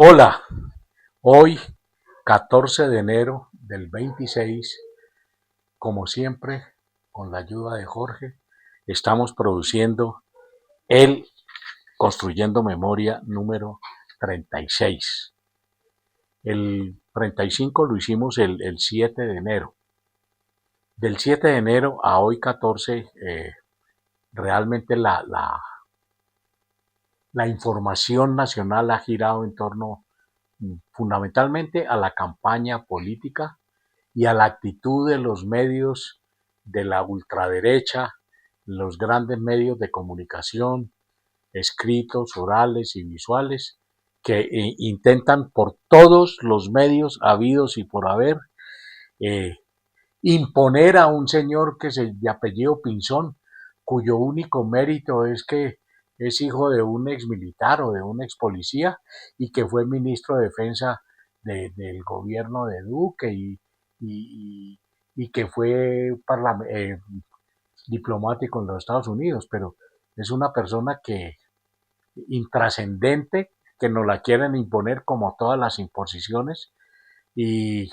Hola, hoy 14 de enero del 26, como siempre, con la ayuda de Jorge, estamos produciendo el Construyendo Memoria número 36. El 35 lo hicimos el 7 de enero. Del 7 de enero a hoy 14, realmente la información nacional ha girado en torno fundamentalmente a la campaña política y a la actitud de los medios de la ultraderecha, los grandes medios de comunicación, escritos, orales y visuales, que intentan por todos los medios habidos y por haber eh, imponer a un señor de apellido Pinzón, cuyo único mérito es que es hijo de un ex militar o de un ex policía y que fue ministro de defensa del gobierno de Duque y, y que fue diplomático en los Estados Unidos, pero es una persona que intrascendente, que nos la quieren imponer como todas las imposiciones y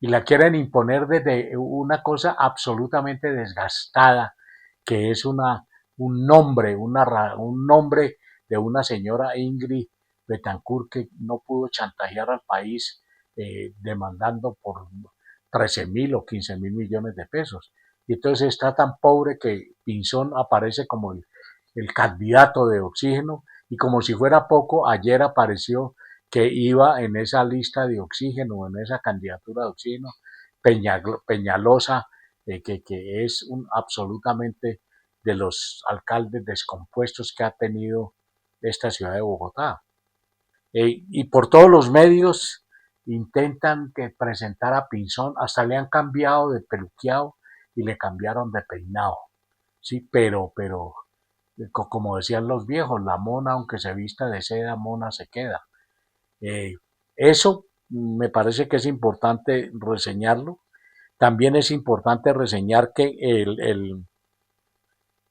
la quieren imponer desde una cosa absolutamente desgastada, que es un nombre de una señora Ingrid Betancourt que no pudo chantajear al país demandando por 13.000 o 15.000 millones de pesos. Y entonces está tan pobre que Pinzón aparece como el candidato de oxígeno y como si fuera poco, ayer apareció que iba en esa lista de oxígeno, en esa candidatura de oxígeno, Peñalosa, que es absolutamente de los alcaldes descompuestos que ha tenido esta ciudad de Bogotá. Y por todos los medios intentan que presentar a Pinzón, hasta le han cambiado de peluqueado y le cambiaron de peinado. Sí, pero como decían los viejos, la mona aunque se vista de seda, mona se queda. Eh, Eso me parece que es importante reseñarlo. También es importante reseñar que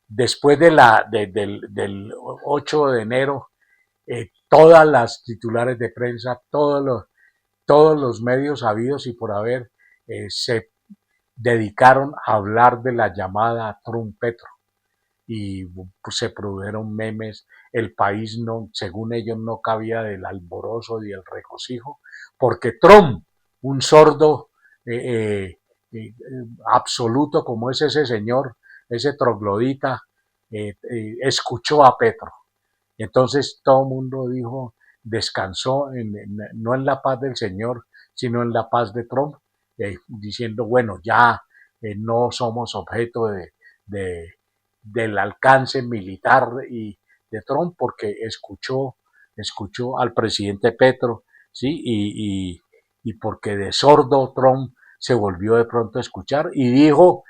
después del 8 de enero, todas las titulares de prensa, todos los medios habidos y por haber, se dedicaron a hablar de la llamada Trump-Petro y pues, se produjeron memes, el país no, según ellos no cabía del alborozo y del regocijo, porque Trump, un sordo absoluto como es ese señor, ese troglodita, escuchó a Petro. Entonces todo el mundo dijo, descansó no en la paz del Señor, sino en la paz de Trump, diciendo, bueno, ya no somos objeto de, del alcance militar y de Trump porque escuchó al presidente Petro, ¿sí? Y porque de sordo Trump se volvió de pronto a escuchar y dijo,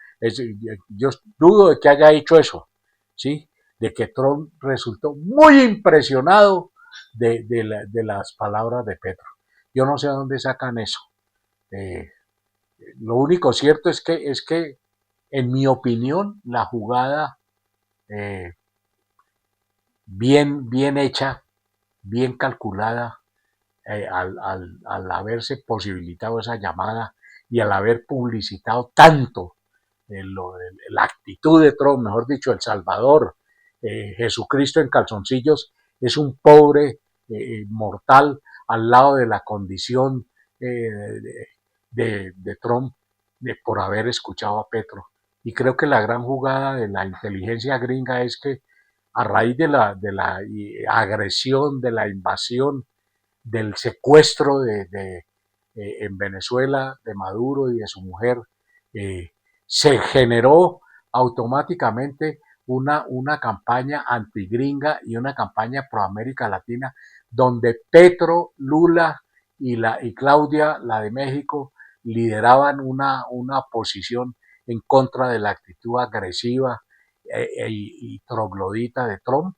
yo dudo de que haya dicho eso, ¿sí? De que Trump resultó muy impresionado de las palabras de Petro. Yo no sé a dónde sacan eso. Eh, lo único cierto es que, en mi opinión, la jugada eh, bien hecha, bien calculada, al haberse posibilitado esa llamada y al haber publicitado tanto la actitud de Trump, mejor dicho, El Salvador, Jesucristo en calzoncillos, es un pobre mortal al lado de la condición de Trump por haber escuchado a Petro. Y creo que la gran jugada de la inteligencia gringa es que a raíz de la agresión, de la invasión, del secuestro en Venezuela de Maduro y de su mujer, se generó automáticamente una campaña antigringa y una campaña pro América Latina, donde Petro, Lula y Claudia, la de México, lideraban una posición en contra de la actitud agresiva y troglodita de Trump.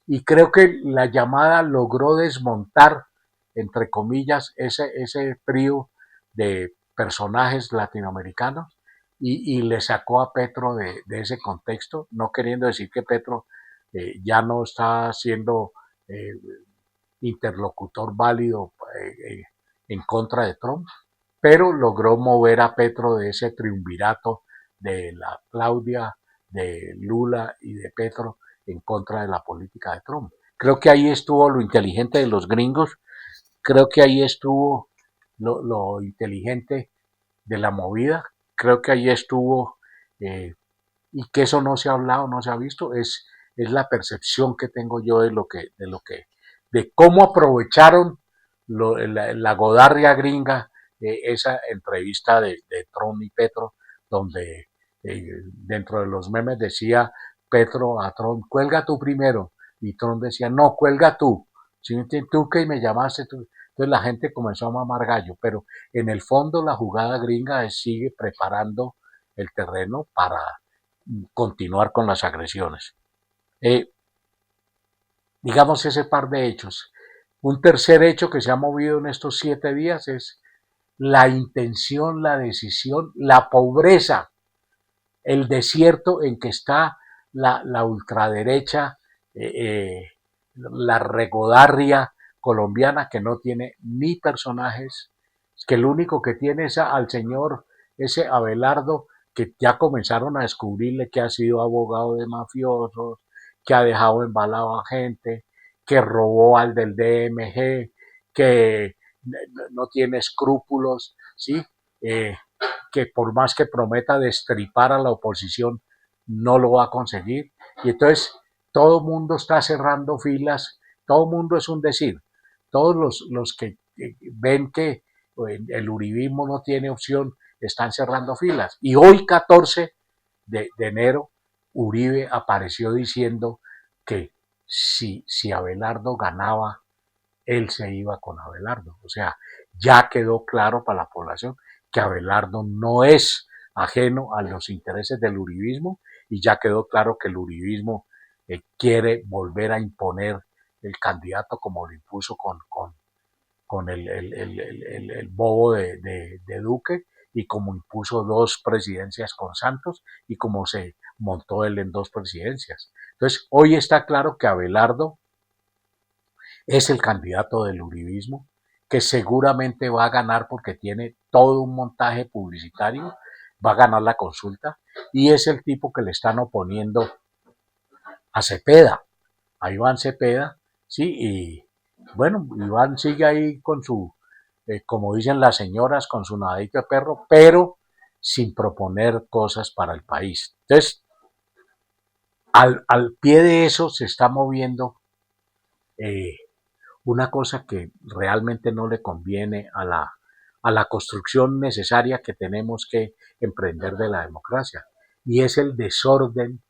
Y creo que la llamada logró desmontar, entre comillas, ese trío de personajes latinoamericanos y le sacó a Petro de ese contexto, no queriendo decir que Petro ya no está siendo eh, interlocutor válido en contra de Trump, pero logró mover a Petro de ese triunvirato de la Claudia, de Lula y de Petro en contra de la política de Trump. Creo que ahí estuvo lo inteligente de los gringos, creo que ahí estuvo lo inteligente de la movida, creo que ahí estuvo, y que eso no se ha hablado, no se ha visto, es la percepción que tengo yo de cómo aprovecharon la godarria gringa, esa entrevista de Trump y Petro, donde dentro de los memes decía Petro a Trump, cuelga tú primero, y Trump decía, no, cuelga tú, ¿sí? Tú que me llamaste, tú. Entonces la gente comenzó a mamar gallo, pero en el fondo la jugada gringa sigue preparando el terreno para continuar con las agresiones. Eh, digamos ese par de hechos. Un tercer hecho que se ha movido en estos 7 días es la intención, la decisión, la pobreza, el desierto en que está la ultraderecha, la regodarria colombiana que no tiene ni personajes, que el único que tiene es al señor ese Abelardo, que ya comenzaron a descubrirle que ha sido abogado de mafiosos, que ha dejado embalado a gente, que robó al del DMG, que no tiene escrúpulos, ¿sí? Que por más que prometa destripar a la oposición, no lo va a conseguir. Y entonces todo el mundo está cerrando filas, todo el mundo es un decir. Todos los que ven que el uribismo no tiene opción están cerrando filas. Y hoy, 14 de enero, Uribe apareció diciendo que si Abelardo ganaba, él se iba con Abelardo. O sea, ya quedó claro para la población que Abelardo no es ajeno a los intereses del uribismo, y ya quedó claro que el uribismo quiere volver a imponer el candidato como lo impuso con el bobo de Duque, y como impuso 2 presidencias con Santos, y como se montó él en 2 presidencias. Entonces, hoy está claro que Abelardo es el candidato del uribismo, que seguramente va a ganar porque tiene todo un montaje publicitario, va a ganar la consulta, y es el tipo que le están oponiendo a Cepeda, a Iván Cepeda, ¿sí? Y bueno, Iván sigue ahí con su, como dicen las señoras, con su nadadito de perro, pero sin proponer cosas para el país. Entonces, al pie de eso se está moviendo eh, una cosa que realmente no le conviene a la construcción necesaria que tenemos que emprender de la democracia, y es el desorden,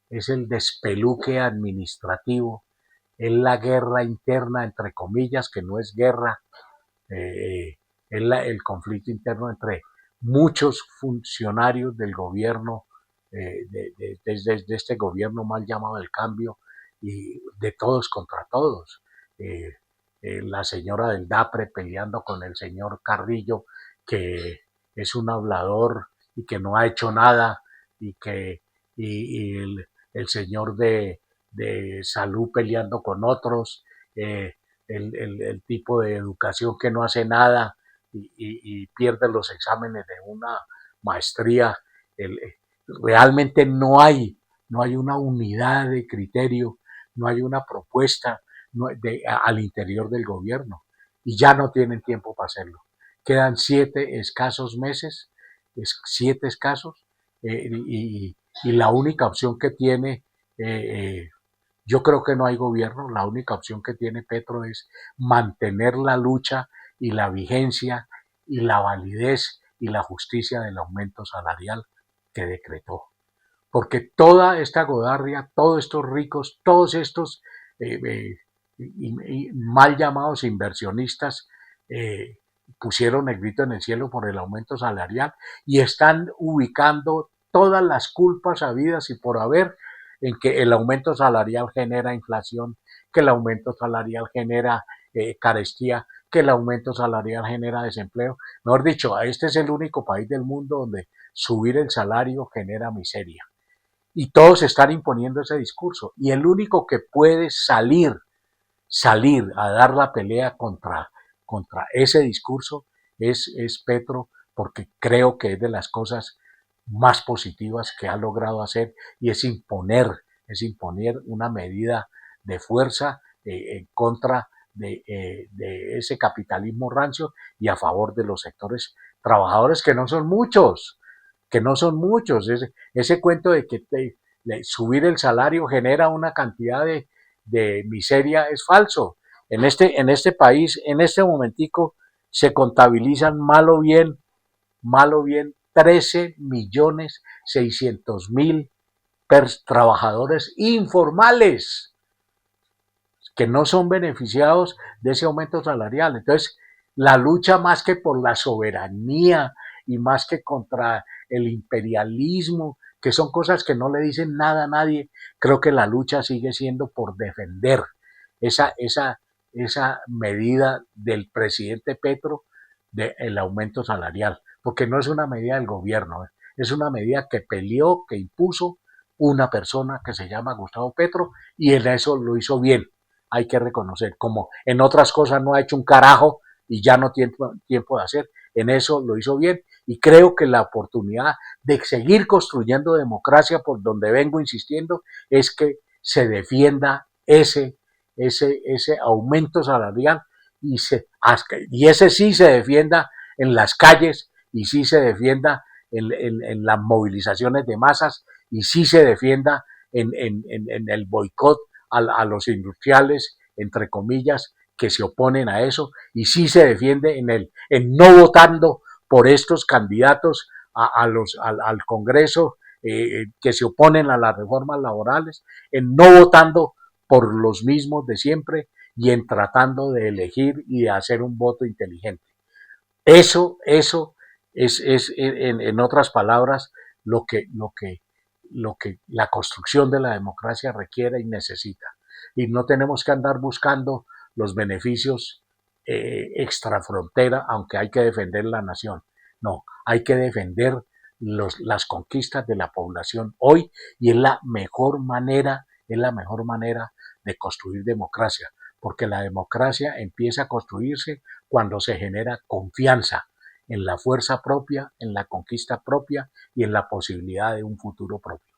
es el despeluque administrativo, es la guerra interna, entre comillas, que no es guerra, es el conflicto interno entre muchos funcionarios del gobierno, de este gobierno mal llamado del cambio, y de todos contra todos. Eh, la señora del DAPRE peleando con el señor Carrillo, que es un hablador y que no ha hecho nada, y el señor de salud peleando con otros, eh, el tipo de educación que no hace nada y pierde los exámenes de una maestría. El, realmente no hay una unidad de criterio, no hay una propuesta al interior del gobierno, y ya no tienen tiempo para hacerlo. Quedan 7 escasos meses, 7 escasos, y la única opción que tiene, yo creo que no hay gobierno, la única opción que tiene Petro es mantener la lucha y la vigencia y la validez y la justicia del aumento salarial que decretó. Porque toda esta godarria, todos estos ricos, todos estos eh, eh, y mal llamados inversionistas, pusieron el grito en el cielo por el aumento salarial, y están ubicando todas las culpas habidas y por haber en que el aumento salarial genera inflación, que el aumento salarial genera carestía, que el aumento salarial genera desempleo. Mejor dicho, este es el único país del mundo donde subir el salario genera miseria. Y todos están imponiendo ese discurso. Y el único que puede salir salir a dar la pelea contra ese discurso es Petro, porque creo que es de las cosas más positivas que ha logrado hacer y es imponer una medida de fuerza en contra de ese capitalismo rancio y a favor de los sectores trabajadores que no son muchos, que no son muchos. Ese cuento de que subir el salario genera una cantidad de miseria es falso. En este país, en este momentico, se contabilizan mal o bien 13.600.000 trabajadores informales que no son beneficiados de ese aumento salarial. Entonces, la lucha más que por la soberanía y más que contra el imperialismo, que son cosas que no le dicen nada a nadie, creo que la lucha sigue siendo por defender esa, esa, esa medida del presidente Petro del aumento salarial, porque no es una medida del gobierno, es una medida que peleó, que impuso una persona que se llama Gustavo Petro y en eso lo hizo bien, hay que reconocer, como en otras cosas no ha hecho un carajo y ya no tiene tiempo de hacer, en eso lo hizo bien y creo que la oportunidad de seguir construyendo democracia por donde vengo insistiendo es que se defienda ese aumento salarial y ese sí se defienda en las calles y sí se defienda en las movilizaciones de masas y sí se defienda en el boicot a los industriales, entre comillas, que se oponen a eso, y sí se defiende en no votando por estos candidatos al Congreso que se oponen a las reformas laborales, en no votando por los mismos de siempre y en tratando de elegir y de hacer un voto inteligente. Eso es en otras palabras, lo que, lo, que, lo que la construcción de la democracia requiere y necesita. Y no tenemos que andar buscando los beneficios extrafrontera, aunque hay que defender la nación. No, hay que defender las conquistas de la población hoy y es la mejor manera de construir democracia, porque la democracia empieza a construirse cuando se genera confianza en la fuerza propia, en la conquista propia y en la posibilidad de un futuro propio.